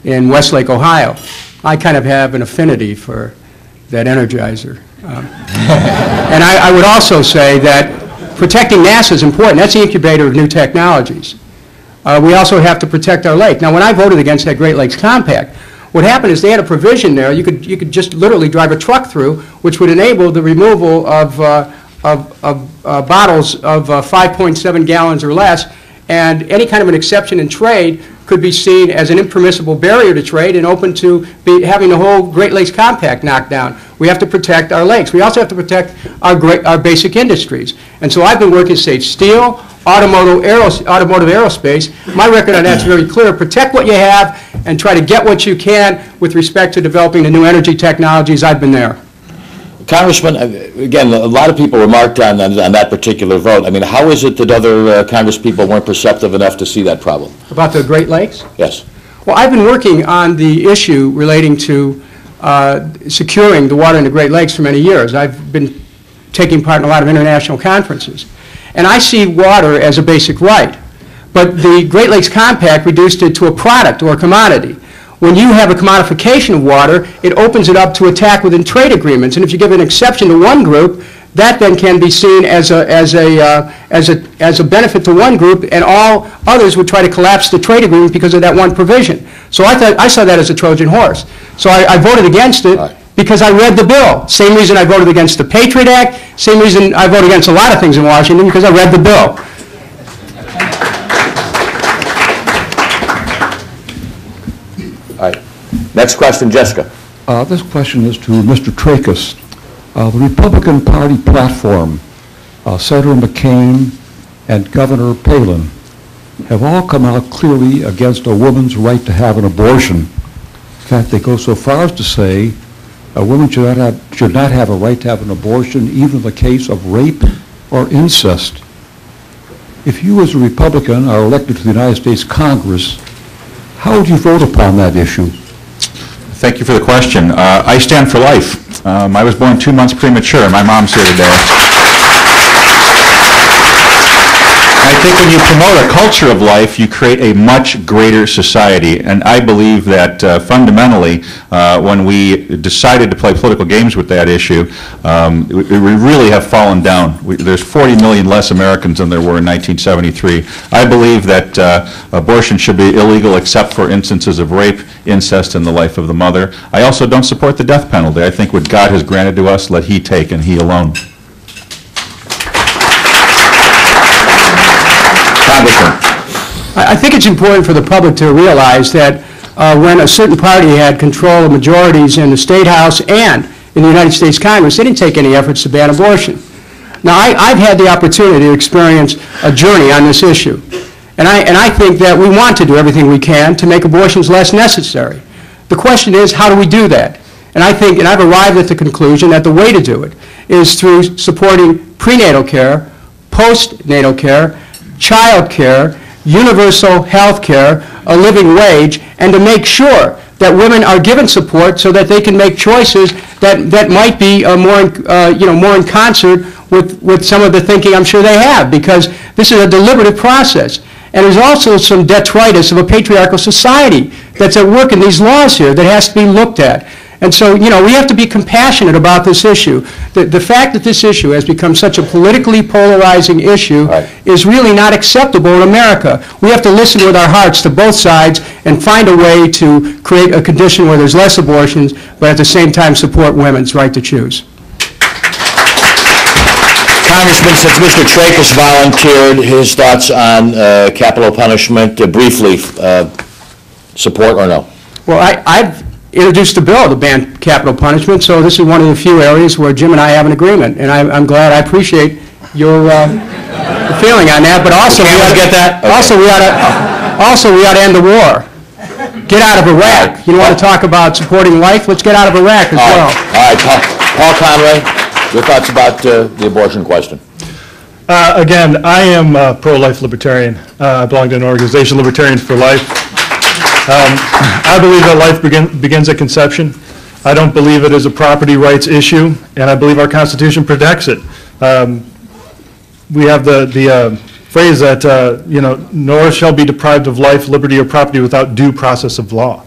in Westlake, Ohio. I kind of have an affinity for that Energizer. And I would also say that protecting NASA is important. That's the incubator of new technologies. We also have to protect our lake. Now, when I voted against that Great Lakes Compact, what happened is they had a provision there. You could just literally drive a truck through, which would enable the removal of bottles of 5.7 gallons or less, and any kind of an exception in trade could be seen as an impermissible barrier to trade and open to having the whole Great Lakes Compact knocked down. We have to protect our lakes. We also have to protect our basic industries. And so I've been working, say, steel, automotive aerospace. My record on that's very clear. Protect what you have and try to get what you can with respect to developing the new energy technologies. I've been there. Congressman, again, a lot of people remarked on that particular vote. I mean, how is it that other congresspeople weren't perceptive enough to see that problem? About the Great Lakes? Yes. Well, I've been working on the issue relating to securing the water in the Great Lakes for many years. I've been taking part in a lot of international conferences. And I see water as a basic right. But the Great Lakes Compact reduced it to a product or a commodity. When you have a commodification of water, it opens it up to attack within trade agreements. And if you give an exception to one group, that then can be seen as a benefit to one group, and all others would try to collapse the trade agreement because of that one provision. So I saw that as a Trojan horse. So I voted against it because I read the bill. Same reason I voted against the Patriot Act, same reason I voted against a lot of things in Washington, because I read the bill. All right. Next question, Jessica. This question is to Mr. Trakas. The Republican Party platform, Senator McCain and Governor Palin have all come out clearly against a woman's right to have an abortion. In fact, they go so far as to say a woman should not have a right to have an abortion, even in the case of rape or incest. If you as a Republican are elected to the United States Congress, how would you vote upon that issue? Thank you for the question. I stand for life. I was born 2 months premature. My mom's here today. I think when you promote a culture of life, you create a much greater society. And I believe that fundamentally, when we decided to play political games with that issue, we really have fallen down. There's 40 million less Americans than there were in 1973. I believe that abortion should be illegal except for instances of rape, incest, and the life of the mother. I also don't support the death penalty. I think what God has granted to us, let He take and He alone. I think it's important for the public to realize that when a certain party had control of majorities in the State House and in the United States Congress, they didn't take any efforts to ban abortion. Now, I've had the opportunity to experience a journey on this issue, and I think that we want to do everything we can to make abortions less necessary. The question is, how do we do that? And I think, and I've arrived at the conclusion that the way to do it is through supporting prenatal care, postnatal care, child care, universal health care, a living wage, and to make sure that women are given support so that they can make choices that might be more in concert with some of the thinking I'm sure they have, because this is a deliberative process. And there's also some detritus of a patriarchal society that's at work in these laws here that has to be looked at. And so, we have to be compassionate about this issue. The fact that this issue has become such a politically polarizing issue is really not acceptable in America. We have to listen with our hearts to both sides and find a way to create a condition where there's less abortions, but at the same time support women's right to choose. Congressman, since Mr. Trakas volunteered his thoughts on capital punishment, briefly, support or no? Well, I've introduced a bill to ban capital punishment, so this is one of the few areas where Jim and I have an agreement, and I'm glad. I appreciate your feeling on that. But also, we ought to get that. Okay. Also, we ought to end the war. Get out of Iraq. You want to talk about supporting life? Let's get out of Iraq as well. All right, Paul Conroy, your thoughts about the abortion question? Again, I am a pro-life libertarian. I belong to an organization, Libertarians for Life. I believe that life begins at conception. I don't believe it is a property rights issue, and I believe our Constitution protects it. We have the phrase that, nor shall be deprived of life, liberty, or property without due process of law.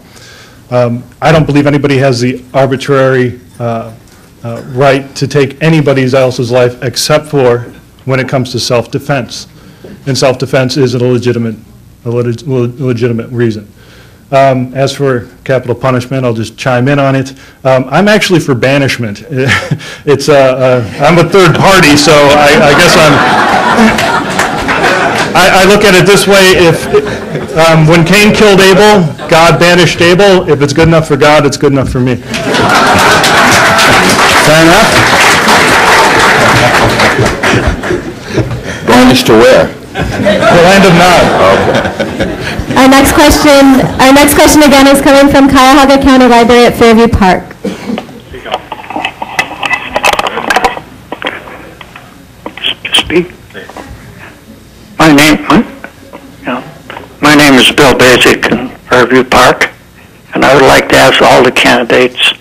I don't believe anybody has the arbitrary right to take anybody else's life except for when it comes to self-defense. And self-defense is a legitimate reason. As for capital punishment, I'll just chime in on it. I'm actually for banishment. I'm a third party, so I guess I look at it this way: when Cain killed Abel, God banished Abel. If it's good enough for God, it's good enough for me. Fair enough? Banished to where? The land of Nod. Our next question again is coming from Cuyahoga County Library at Fairview Park. Speak. My name is Bill Basic in Fairview Park, and I would like to ask all the candidates,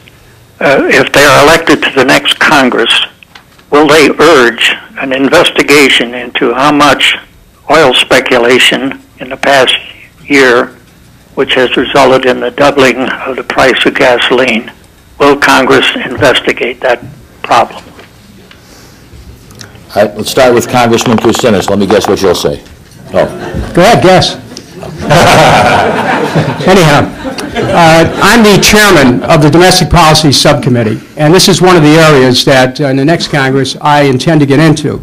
if they are elected to the next Congress, will they urge an investigation into how much oil speculation in the past year, which has resulted in the doubling of the price of gasoline? Will Congress investigate that problem? All right, let's start with Congressman Kucinich. Let me guess what you'll say. Oh. Go ahead, guess. Anyhow, I'm the chairman of the Domestic Policy Subcommittee, and this is one of the areas that in the next Congress I intend to get into.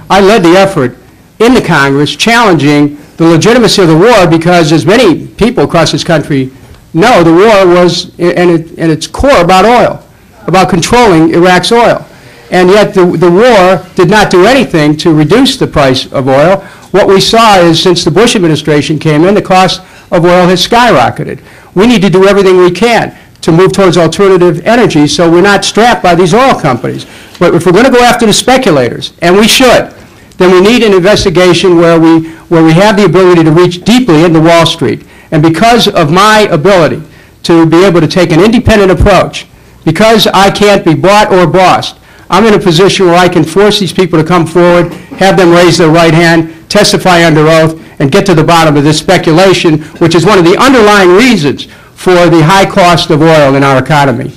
I led the effort in the Congress challenging the legitimacy of the war because, as many people across this country know, the war was in its core about oil, about controlling Iraq's oil. And yet the war did not do anything to reduce the price of oil. What we saw is, since the Bush administration came in, the cost of oil has skyrocketed. We need to do everything we can to move towards alternative energy so we're not strapped by these oil companies. But if we're going to go after the speculators, and we should, then we need an investigation where we have the ability to reach deeply into Wall Street. And because of my ability to be able to take an independent approach, because I can't be bought or bossed, I'm in a position where I can force these people to come forward, have them raise their right hand, testify under oath, and get to the bottom of this speculation, which is one of the underlying reasons for the high cost of oil in our economy.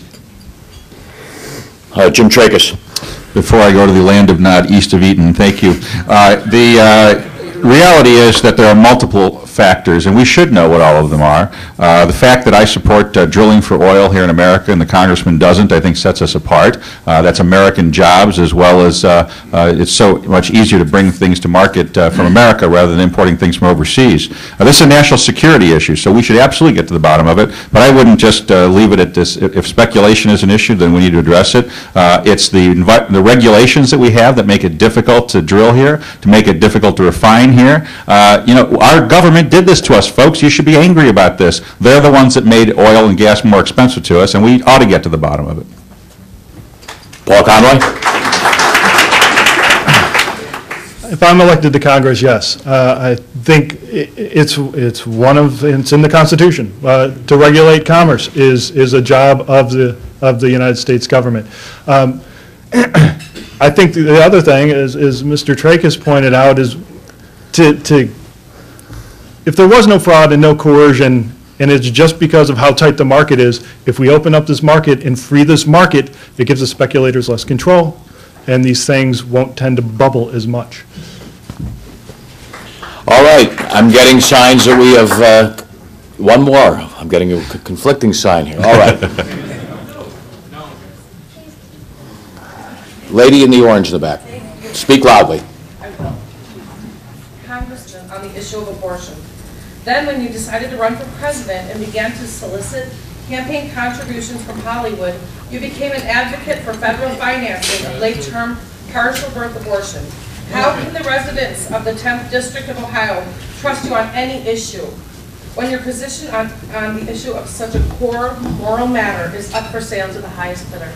Jim Trakas. Before I go to the land of Nod, east of Eaton, thank you. The reality is that there are multiple factors, and we should know what all of them are. The fact that I support drilling for oil here in America and the Congressman doesn't, I think sets us apart. That's American jobs, as well as it's so much easier to bring things to market from America rather than importing things from overseas. This is a national security issue, so we should absolutely get to the bottom of it, but I wouldn't just leave it at this. If speculation is an issue, then we need to address it. It's the regulations that we have that make it difficult to drill here, to make it difficult to refine here. Our government did this to us, folks. You should be angry about this. They're the ones that made oil and gas more expensive to us, and we ought to get to the bottom of it. Paul Conroy? If I'm elected to Congress, yes. I think it's in the Constitution. To regulate commerce is a job of the United States government. I think the other thing is Mr. Trakas pointed out, is if there was no fraud and no coercion, and it's just because of how tight the market is, if we open up this market and free this market, it gives the speculators less control, and these things won't tend to bubble as much. All right, I'm getting signs that we have one more. I'm getting a conflicting sign here. All right. Lady in the orange in the back. Speak loudly. Congressman, on the issue of abortion. Then when you decided to run for president and began to solicit campaign contributions from Hollywood, you became an advocate for federal financing of late-term partial birth abortion. How can the residents of the 10th District of Ohio trust you on any issue when your position on the issue of such a core moral matter is up for sale to the highest bidder?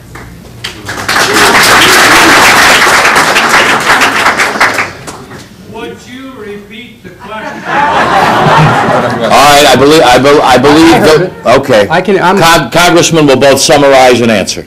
Would you repeat the question? All right, I believe that, okay. I'm Congressman will both summarize and answer.